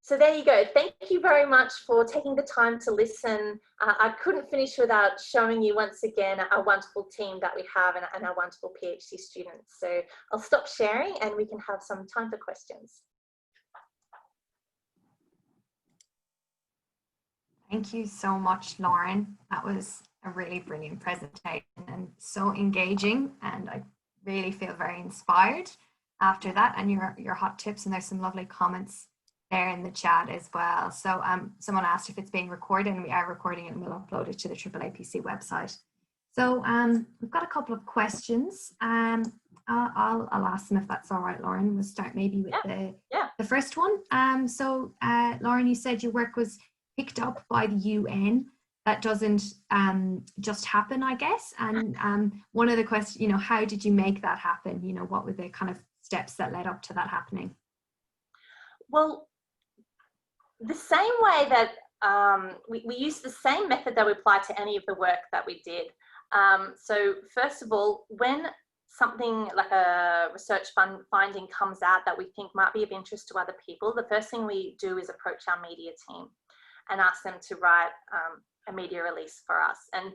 [SPEAKER 2] So there you go. Thank you very much for taking the time to listen. I couldn't finish without showing you once again our wonderful team that we have and our wonderful PhD students. So I'll stop sharing and we can have some time for questions.
[SPEAKER 1] Thank you so much, Lauren. That was a really brilliant presentation and so engaging, and I really feel very inspired after that, and your hot tips, and there's some lovely comments there in the chat as well. So someone asked if it's being recorded, and we are recording it and we'll upload it to the AAAPC website. So we've got a couple of questions. I'll ask them if that's all right, Lauren. We'll start maybe with the first one. So Lauren, you said your work was picked up by the UN. That doesn't just happen, I guess. And one of the questions, how did you make that happen? What were the kind of steps that led up to that happening?
[SPEAKER 2] Well, the same way that we use the same method that we apply to any of the work that we did. So first of all, when something like a research finding comes out that we think might be of interest to other people, the first thing we do is approach our media team and ask them to write a media release for us. And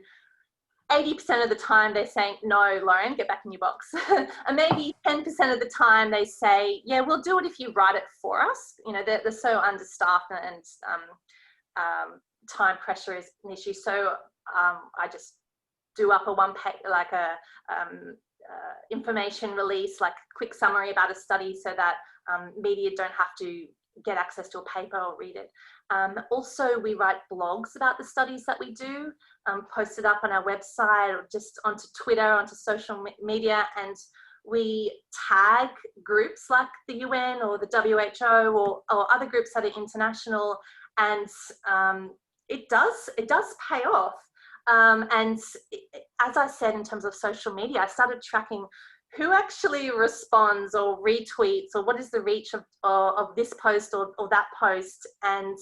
[SPEAKER 2] 80% of the time they're saying, no, Lauren, get back in your box. And maybe 10% of the time they say, yeah, we'll do it if you write it for us. They're so understaffed and time pressure is an issue. So I just do up a one-page, like a information release, like a quick summary about a study so that media don't have to get access to a paper or read it. Also, we write blogs about the studies that we do, post it up on our website or just onto Twitter, onto social media, and we tag groups like the UN or the WHO or other groups that are international, and it does pay off. And as I said, in terms of social media, I started tracking who actually responds or retweets, or what is the reach of this post or that post. And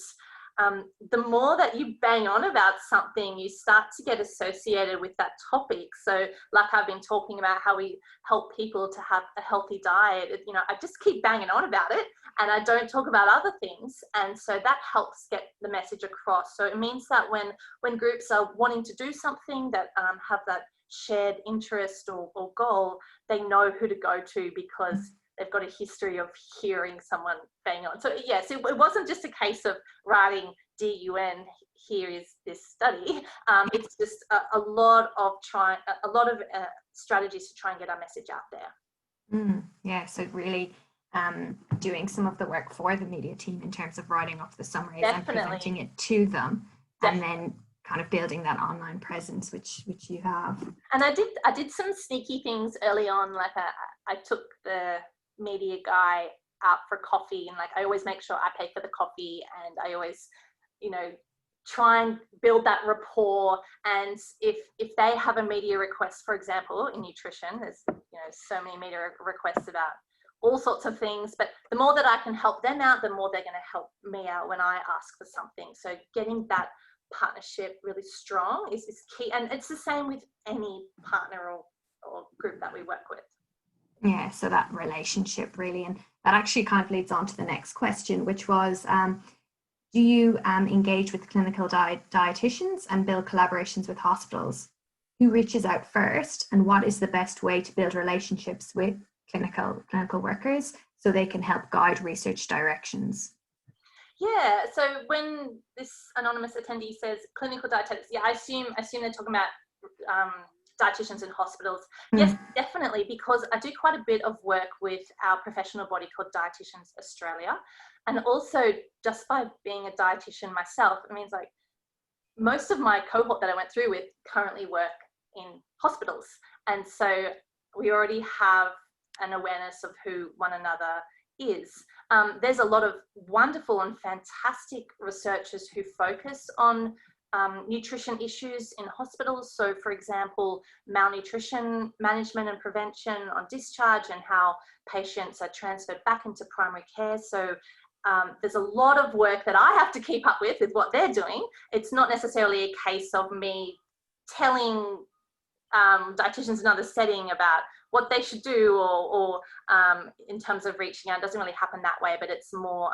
[SPEAKER 2] the more that you bang on about something, you start to get associated with that topic. So like I've been talking about how we help people to have a healthy diet, I just keep banging on about it and I don't talk about other things. And so that helps get the message across. So it means that when groups are wanting to do something that have that shared interest or goal, they know who to go to because they've got a history of hearing someone bang on. So yes, it wasn't just a case of writing, "Dear UN, here is this study." It's just a lot of strategies to try and get our message out there.
[SPEAKER 1] Yeah, so really doing some of the work for the media team in terms of writing up the summaries and presenting it to them, and then kind of building that online presence, which you have. And
[SPEAKER 2] I did some sneaky things early on, like I took the media guy out for coffee, and like I always make sure I pay for the coffee, and I always try and build that rapport. And if they have a media request, for example, in nutrition, there's so many media requests about all sorts of things, but the more that I can help them out, the more they're going to help me out when I ask for something. So getting that partnership really strong is key, and it's the same with any partner or group that we work with.
[SPEAKER 1] Yeah, so that relationship really, and that actually kind of leads on to the next question, which was do you engage with clinical dietitians and build collaborations with hospitals? Who reaches out first, and what is the best way to build relationships with clinical workers so they can help guide research directions?
[SPEAKER 2] Yeah, so when this anonymous attendee says clinical dietetics, yeah, I assume they're talking about dietitians in hospitals. Yes, definitely, because I do quite a bit of work with our professional body called Dietitians Australia. And also, just by being a dietitian myself, it means like most of my cohort that I went through with currently work in hospitals. And so we already have an awareness of who one another is. There's a lot of wonderful and fantastic researchers who focus on nutrition issues in hospitals. So for example, malnutrition management and prevention on discharge, and how patients are transferred back into primary care. So there's a lot of work that I have to keep up with what they're doing. It's not necessarily a case of me telling dietitians in another setting about what they should do, or in terms of reaching out. It doesn't really happen that way, but it's more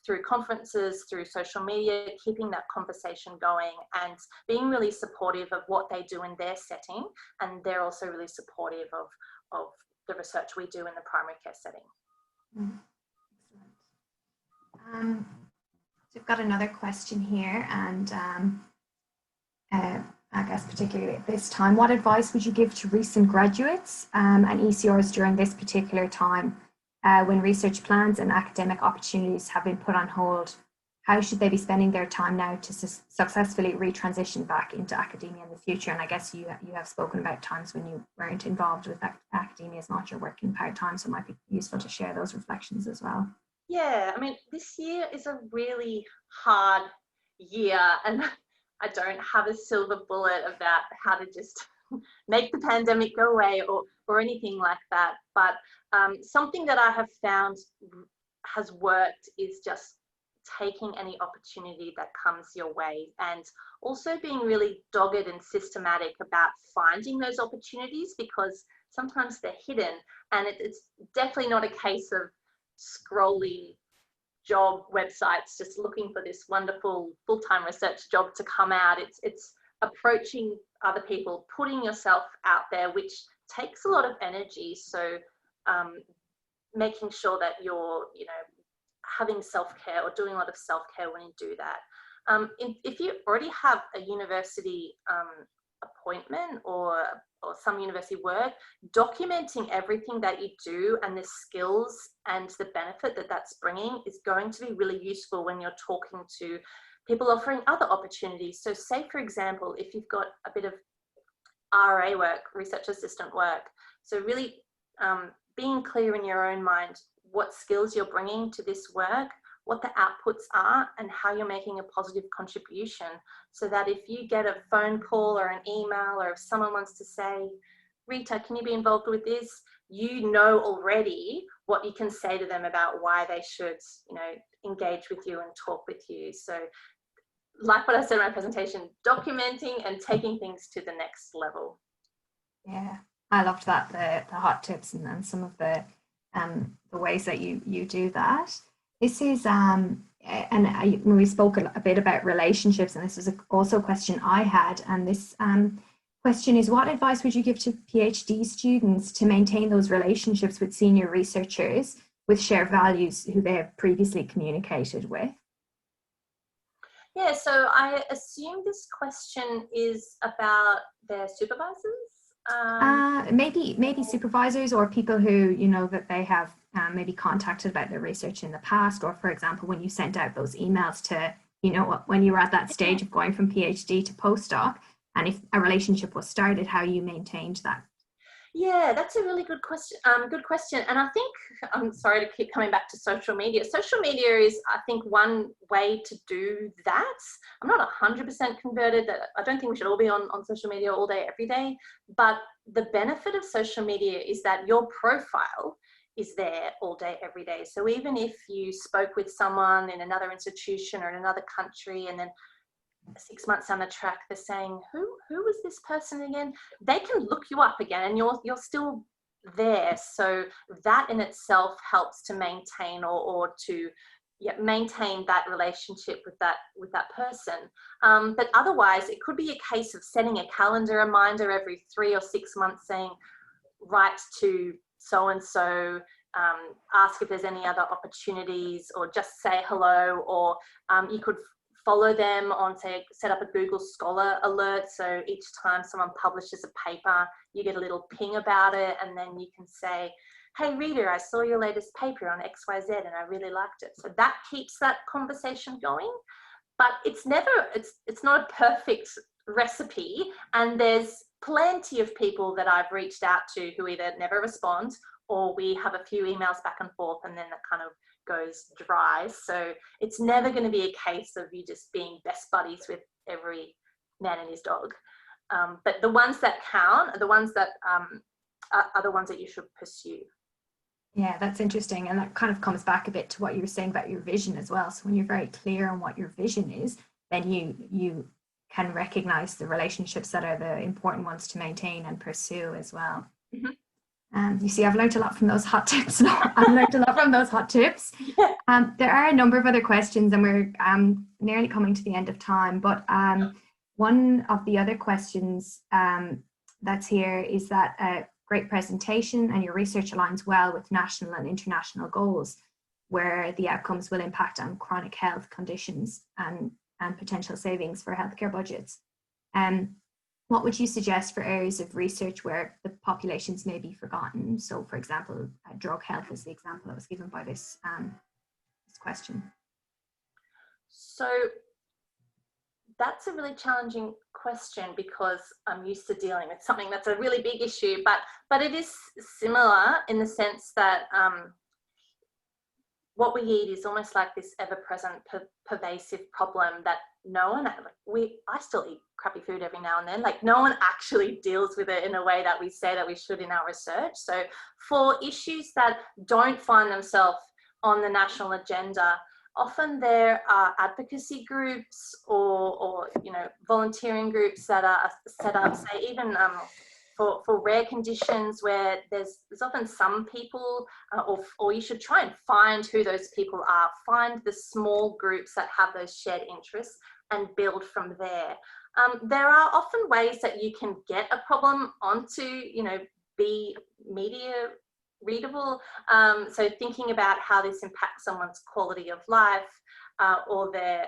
[SPEAKER 2] through conferences, through social media, keeping that conversation going and being really supportive of what they do in their setting. And they're also really supportive of the research we do in the primary care setting.
[SPEAKER 1] Excellent. So we've got another question here, and I guess particularly at this time, what advice would you give to recent graduates and ECRs during this particular time when research plans and academic opportunities have been put on hold? How should they be spending their time now to successfully retransition back into academia in the future? And I guess you have spoken about times when you weren't involved with academia as much or working part-time, so it might be useful to share those reflections as well.
[SPEAKER 2] Yeah, I mean, this year is a really hard year, and I don't have a silver bullet about how to just make the pandemic go away or anything like that. But something that I have found has worked is just taking any opportunity that comes your way, and also being really dogged and systematic about finding those opportunities, because sometimes they're hidden, and it's definitely not a case of scrolling job websites just looking for this wonderful full-time research job to come out. It's approaching other people, putting yourself out there, which takes a lot of energy. So making sure that you're, having self-care or doing a lot of self-care when you do that. If you already have a university appointment or some university work, documenting everything that you do and the skills and the benefit that that's bringing is going to be really useful when you're talking to people offering other opportunities. So say, for example, if you've got a bit of RA work, research assistant work, so really being clear in your own mind what skills you're bringing to this work, what the outputs are, and how you're making a positive contribution, so that if you get a phone call or an email, or if someone wants to say, Rita, can you be involved with this? You know already what you can say to them about why they should, engage with you and talk with you. So like what I said in my presentation, documenting and taking things to the next level.
[SPEAKER 1] Yeah, I loved that, the hot tips and some of the ways that you do that. This is, when we spoke a bit about relationships, and this is also a question I had, and this question is, what advice would you give to PhD students to maintain those relationships with senior researchers with shared values who they have previously communicated with?
[SPEAKER 2] Yeah, so I assume this question is about their supervisors?
[SPEAKER 1] Maybe supervisors or people who, that they have maybe contacted about their research in the past, or for example, when you sent out those emails to, when you were at that stage of going from PhD to postdoc, and if a relationship was started, how you maintained that.
[SPEAKER 2] Yeah, that's a really good question. And I think, I'm sorry to keep coming back to social media. Social media is, I think, one way to do that. I'm not 100% converted. That I don't think we should all be on social media all day, every day. But the benefit of social media is that your profile is there all day, every day. So even if you spoke with someone in another institution or in another country, and then 6 months down the track they're saying, who was this person again? They can look you up again, and you're still there. So that in itself helps to maintain or to maintain that relationship with that person. But otherwise, it could be a case of setting a calendar reminder every 3 or 6 months saying, write to so and so, ask if there's any other opportunities, or just say hello, or you could follow them on, say, set up a Google Scholar alert. So each time someone publishes a paper, you get a little ping about it, and then you can say, hey, reader, I saw your latest paper on XYZ and I really liked it. So that keeps that conversation going. But it's not a perfect recipe. And there's plenty of people that I've reached out to who either never respond, or we have a few emails back and forth and then that kind of goes dry. So it's never going to be a case of you just being best buddies with every man and his dog. But the ones that count are the ones that are the ones that you should pursue.
[SPEAKER 1] Yeah, that's interesting. And that kind of comes back a bit to what you were saying about your vision as well. So when you're very clear on what your vision is, then you can recognize the relationships that are the important ones to maintain and pursue as well.
[SPEAKER 2] Mm-hmm.
[SPEAKER 1] You see, I've learned a lot from those hot tips. I've learned a lot from those hot tips.
[SPEAKER 2] Yeah.
[SPEAKER 1] There are a number of other questions, and we're nearly coming to the end of time. But one of the other questions that's here is that great presentation, and your research aligns well with national and international goals, where the outcomes will impact on chronic health conditions and potential savings for healthcare budgets. What would you suggest for areas of research where the populations may be forgotten? So, for example, drug health is the example that was given by this question.
[SPEAKER 2] So that's a really challenging question, because I'm used to dealing with something that's a really big issue, but it is similar in the sense that what we eat is almost like this ever-present, pervasive problem that no one, I still eat crappy food every now and then, like no one actually deals with it in a way that we say that we should in our research. So for issues that don't find themselves on the national agenda, often there are advocacy groups or volunteering groups that are set up, say even for rare conditions where there's often some people, or you should try and find who those people are, find the small groups that have those shared interests and build from there. There are often ways that you can get a problem onto, be media readable. So thinking about how this impacts someone's quality of life or their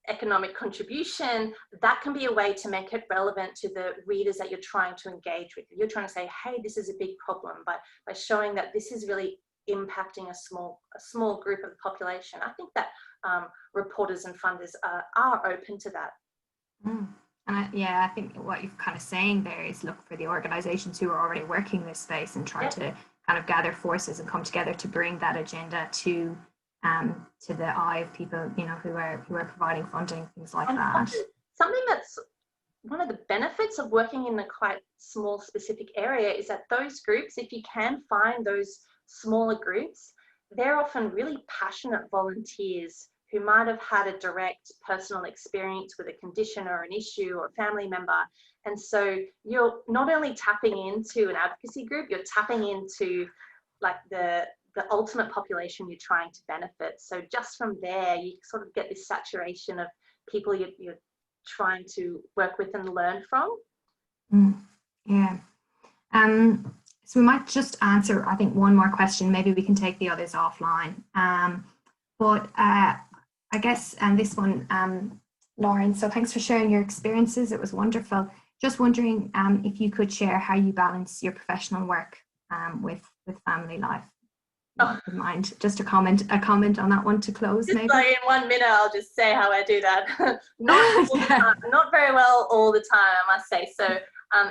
[SPEAKER 2] economic contribution, that can be a way to make it relevant to the readers that you're trying to engage with. You're trying to say, hey, this is a big problem, by showing that this is really impacting a small group of the population. I think that reporters and funders are open to that.
[SPEAKER 1] And I think what you're kind of saying there is look for the organizations who are already working this space and try to kind of gather forces and come together to bring that agenda to the eye of people, who are providing funding, things like that.
[SPEAKER 2] Something that's one of the benefits of working in a quite small specific area is that those groups, if you can find those smaller groups, they're often really passionate volunteers who might have had a direct personal experience with a condition or an issue or a family member. And so you're not only tapping into an advocacy group, you're tapping into like the ultimate population you're trying to benefit. So just from there, you sort of get this saturation of people you're trying to work with and learn from.
[SPEAKER 1] Yeah. So we might just answer, I think, one more question. Maybe we can take the others offline. But I guess, and this one, Lauren, so thanks for sharing your experiences. It was wonderful. Just wondering if you could share how you balance your professional work with family life. In mind, just a comment on that one to close.
[SPEAKER 2] Just
[SPEAKER 1] maybe.
[SPEAKER 2] Like in 1 minute, I'll just say how I do that. Not very well all the time, I must say. So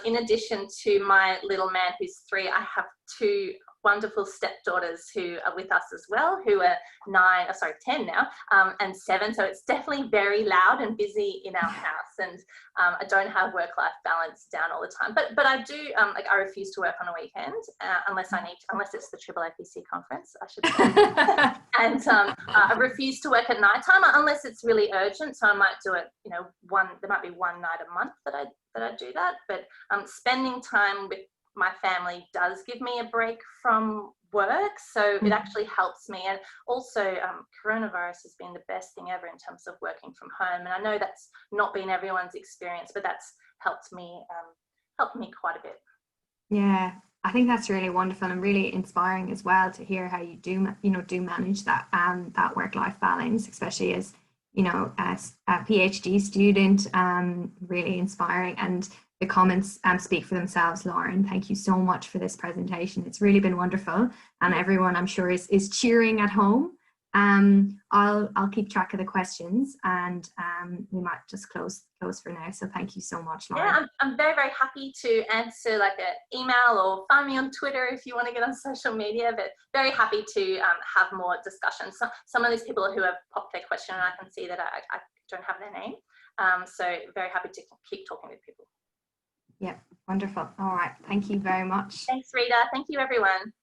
[SPEAKER 2] in addition to my little man who's 3, I have 2 wonderful stepdaughters who are with us as well, who are 10 now, and 7. So it's definitely very loud and busy in our house, and I don't have work-life balance down all the time. But I do, I refuse to work on a weekend unless it's the AAAPC conference, I should say. And I refuse to work at nighttime unless it's really urgent. So I might do it, there might be one night a month that I do that. But spending time with my family does give me a break from work, so it actually helps me. And also coronavirus has been the best thing ever in terms of working from home, and I know that's not been everyone's experience, but that's helped me quite a bit.
[SPEAKER 1] Yeah, I think that's really wonderful and really inspiring as well to hear how you do manage that that work-life balance, especially as as a PhD student. Really inspiring, and the comments speak for themselves. Lauren, thank you so much for this presentation. It's really been wonderful, and everyone, I'm sure, is cheering at home. I'll keep track of the questions, and we might just close for now. So thank you so much, Lauren.
[SPEAKER 2] Yeah, I'm very, very happy to answer like an email or find me on Twitter if you want to get on social media, but very happy to have more discussions. Some of these people who have popped their question, and I can see that I don't have their name. So very happy to keep talking with people.
[SPEAKER 1] Yeah, wonderful. All right. Thank you very much.
[SPEAKER 2] Thanks, Rita. Thank you, everyone.